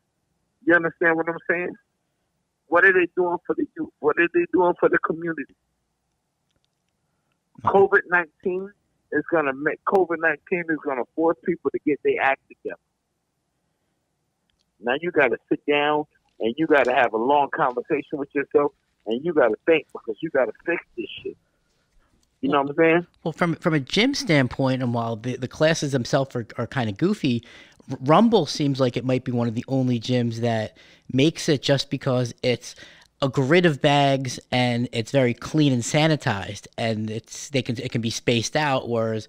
You understand what I'm saying? What are they doing for the youth? What are they doing for the community? COVID-19 is gonna force people to get their act together. Now you got to sit down and you got to have a long conversation with yourself, and you got to think, because you got to fix this shit. You know what I'm saying? Well, from a gym standpoint, and while the classes themselves are kind of goofy, Rumble seems like it might be one of the only gyms that makes it, just because it's a grid of bags and it's very clean and sanitized, and it can be spaced out, whereas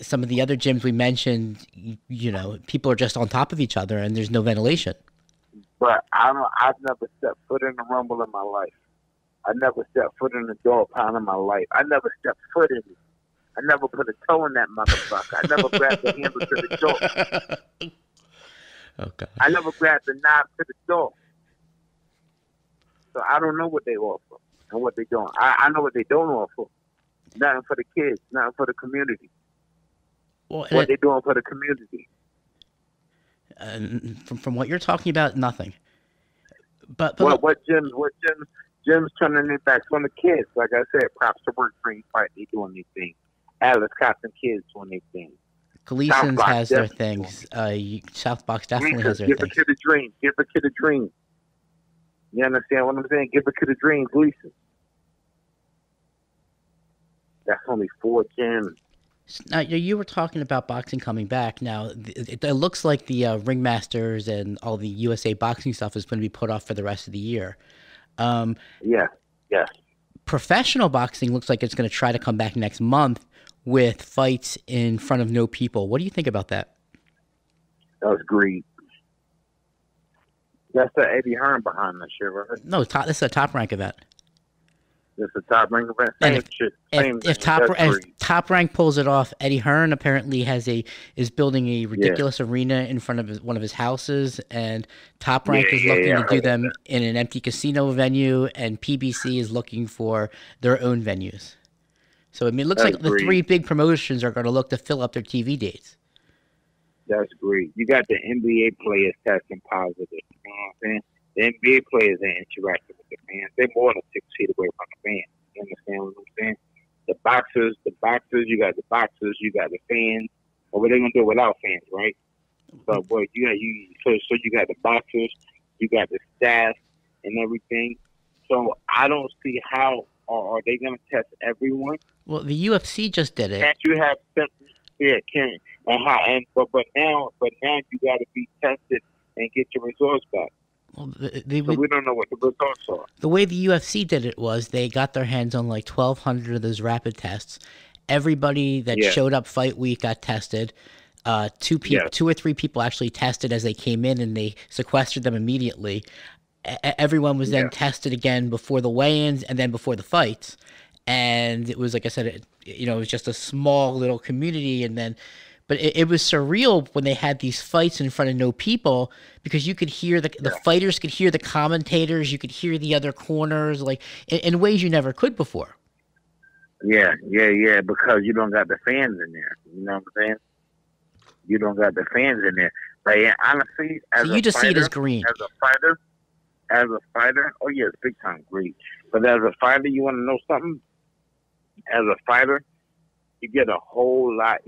some of the other gyms we mentioned, you know, people are just on top of each other and there's no ventilation. But I've never stepped foot in the Rumble in my life. I never stepped foot in the Dog Pound in my life. I never stepped foot in it. I never put a toe in that motherfucker. I never grabbed the handle to the door. Okay. I never grabbed the knob to the door. So I don't know what they offer and what they're doing. I know what they don't offer. Nothing for the kids, nothing for the community. Well, what they're doing for the community. From what you're talking about, nothing. But what gyms turning their backs on the kids? Like I said, props to Work Train Fight. They doing their thing. Atlas Cops and kids doing their thing. Gleason's has their things. Southbox definitely has their things. Give a kid a dream. Give a kid a dream. You understand what I'm saying? Give a kid a dream, Gleason. That's only 4 gyms. Now, you were talking about boxing coming back. Now, it looks like the Ringmasters and all the USA boxing stuff is going to be put off for the rest of the year. Yes. Professional boxing looks like it's going to try to come back next month with fights in front of no people. What do you think about that? That was greed. That's the Eddie Hearn behind that shit, right? No, this is a Top Rank event. It's a Top Rank event. If Top Rank pulls it off, Eddie Hearn apparently is building a ridiculous arena in front of one of his houses, and Top Rank is looking to do them in an empty casino venue, and PBC is looking for their own venues. So it looks like the 3 big promotions are going to look to fill up their TV dates. That's great. You got the NBA players testing positive. You know what I'm saying? The NBA players ain't interacting with the fans. They're more than 6 feet away from the fans. You understand what I'm saying? The boxers, you got the boxers, you got the fans. Or what they gonna do without fans, right? So boy, you got the boxers, you got the staff and everything. So I don't see how are they gonna test everyone. Well, the UFC just did it. Can't you have But now you got to be tested and get your results back. Well, so we don't know what the results are. The way the UFC did it was they got their hands on like 1,200 of those rapid tests. Everybody that showed up fight week got tested. Two or three people actually tested as they came in, and they sequestered them immediately. Everyone was then tested again before the weigh-ins and then before the fights. And it was, like I said, it was just a small little community. And then, but it was surreal when they had these fights in front of no people, because you could hear the fighters could hear the commentators, you could hear the other corners, like in ways you never could before. Yeah, because you don't got the fans in there. You know what I'm saying? You don't got the fans in there. But yeah, honestly, so you just see it as green. As a fighter, oh yeah, it's big time green. But as a fighter, you want to know something? As a fighter, you get a whole lot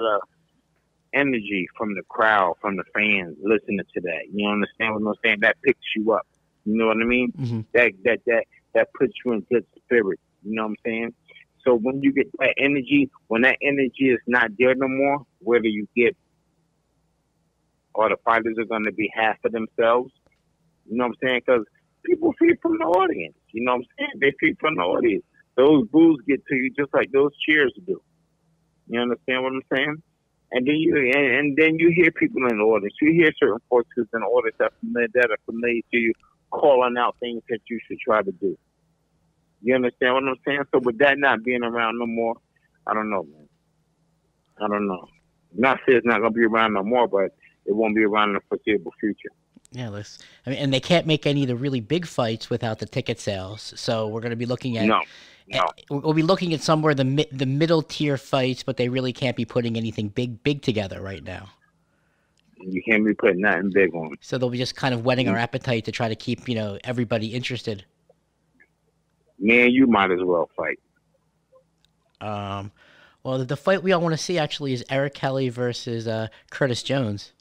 of energy from the crowd, from the fans listening to that. You understand what I'm saying? That picks you up. You know what I mean? Mm-hmm. That puts you in good spirit. You know what I'm saying? So when you get that energy, when that energy is not there no more, whether you get, or the fighters are going to be half of themselves, you know what I'm saying? Because people feed from the audience. You know what I'm saying? They feed from the audience. Those boos get to you just like those cheers do. You understand what I'm saying? And then you hear people in the audience. You hear certain forces in the audience that are familiar to you, calling out things that you should try to do. You understand what I'm saying? So with that not being around no more, I don't know, man. I don't know. Not saying it's not going to be around no more, but it won't be around in the foreseeable future. Yeah, and they can't make any of the really big fights without the ticket sales. So we're going to be looking at we'll be looking at somewhere the middle tier fights, but they really can't be putting anything big together right now. You can't be putting nothing big on. So they'll be just kind of whetting our appetite to try to keep everybody interested. Me and you might as well fight. Well, the fight we all want to see actually is Eric Kelly versus Curtis Jones.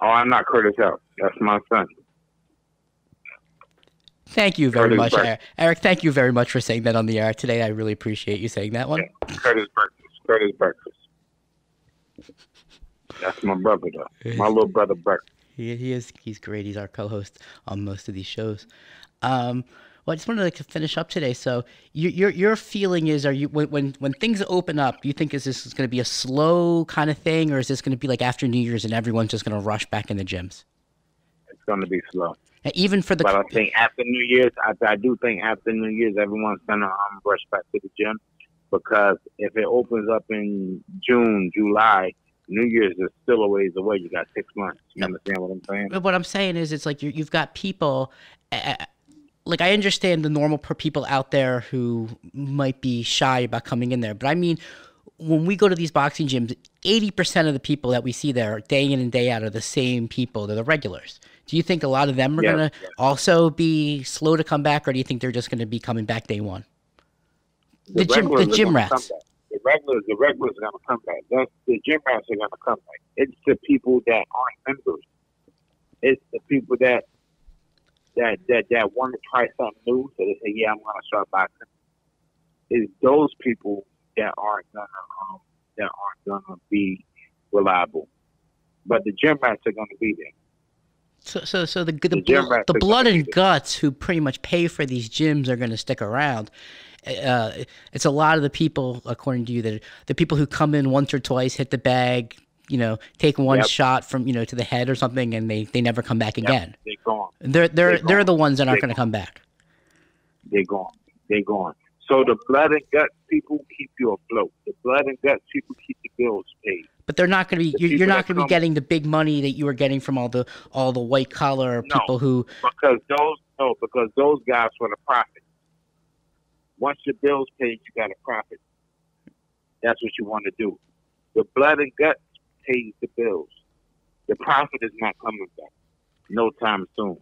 Oh, I'm not Curtis out. That's my son. Thank you very much, Eric. Thank you very much for saying that on the air today. I really appreciate you saying that one. Yeah. Curtis Burkus. That's my brother, though. My little brother, Burkus. He's great. He's our co-host on most of these shows. Well, I just wanted to finish up today. So your feeling is, when things open up, do you think is this going to be a slow kind of thing, or is this going to be like after New Year's and everyone's just going to rush back in the gyms? It's going to be slow. And even for but I think after New Year's, I do think after New Year's, everyone's going to rush back to the gym, because if it opens up in June, July, New Year's is still a ways away. You got 6 months. You understand what I'm saying? But what I'm saying is, it's like you've got people. Like, I understand the normal people out there who might be shy about coming in there. But I mean, when we go to these boxing gyms, 80% of the people that we see there day in and day out are the same people. They're the regulars. Do you think a lot of them are going to also be slow to come back, or do you think they're just going to be coming back day one? The gym rats. The regulars are going to come back. The gym rats are going to come back. It's the people that aren't members. It's the people that want to try something new, so they say, "Yeah, I'm going to start boxing." Is those people that aren't gonna be reliable, but the gym rats are going to be there. So the blood and guts who pretty much pay for these gyms are going to stick around. It's a lot of the people, according to you, that the people who come in once or twice, hit the bag, take one shot from to the head or something, and they never come back again. They're gone. They're the ones that aren't going to come back. They're gone. So the blood and guts people keep you afloat. The blood and guts people keep the bills paid. But they're not going to be. You're not going to be getting the big money that you were getting from all the white collar people who. Because those guys for the profit. Once your bills paid, you got a profit. That's what you want to do. The blood and guts pays the bills. The profit is not coming back no time soon.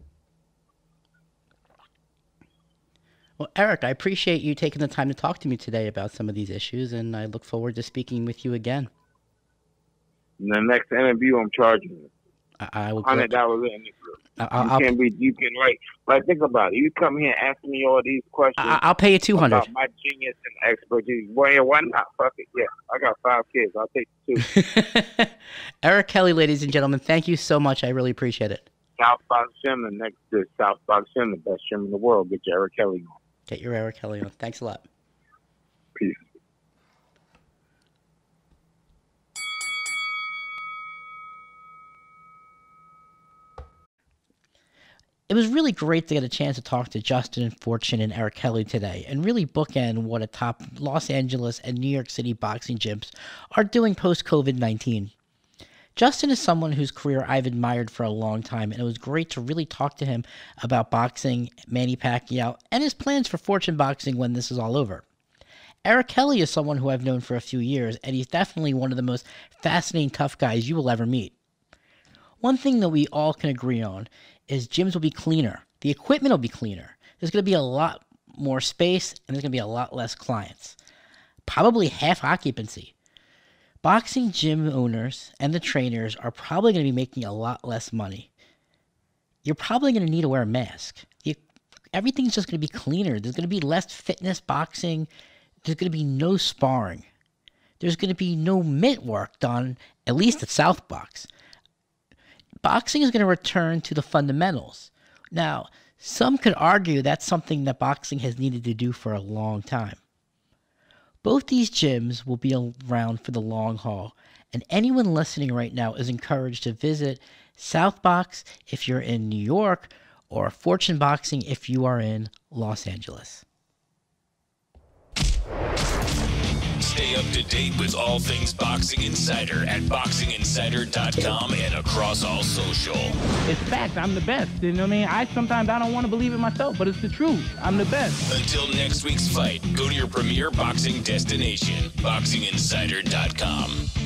Well, Eric, I appreciate you taking the time to talk to me today about some of these issues, and I look forward to speaking with you again. In the next interview, I'm charging you. I will. $100 in the group. You can like think about it. You come here asking me all these questions. I'll pay you $200 about my genius and expertise. Boy, why not? Fuck it. Yeah, I got 5 kids. I'll take the 2. Eric Kelly, ladies and gentlemen, thank you so much. I really appreciate it. South Box Gym, and next to South Box Gym, the best gym in the world. Get your Eric Kelly on. Get your Eric Kelly on. Thanks a lot. Peace. It was really great to get a chance to talk to Justin Fortune and Eric Kelly today and really bookend what a top Los Angeles and New York City boxing gyms are doing post-COVID-19. Justin is someone whose career I've admired for a long time, and it was great to really talk to him about boxing, Manny Pacquiao, and his plans for Fortune Boxing when this is all over. Eric Kelly is someone who I've known for a few years, and he's definitely one of the most fascinating tough guys you will ever meet. One thing that we all can agree on is gyms will be cleaner. The equipment will be cleaner. There's going to be a lot more space, and there's going to be a lot less clients. Probably half occupancy. Boxing gym owners and the trainers are probably going to be making a lot less money. You're probably going to need to wear a mask. Everything's just going to be cleaner. There's going to be less fitness boxing. There's going to be no sparring. There's going to be no mitt work done, at least at South Box. Boxing is going to return to the fundamentals. Now, some could argue that's something that boxing has needed to do for a long time. Both these gyms will be around for the long haul, and anyone listening right now is encouraged to visit South Box if you're in New York, or Fortune Boxing if you are in Los Angeles. Stay up to date with all things Boxing Insider at BoxingInsider.com and across all social. It's fact. I'm the best. You know what I mean? Sometimes I don't want to believe it myself, but it's the truth. I'm the best. Until next week's fight, go to your premier boxing destination, BoxingInsider.com.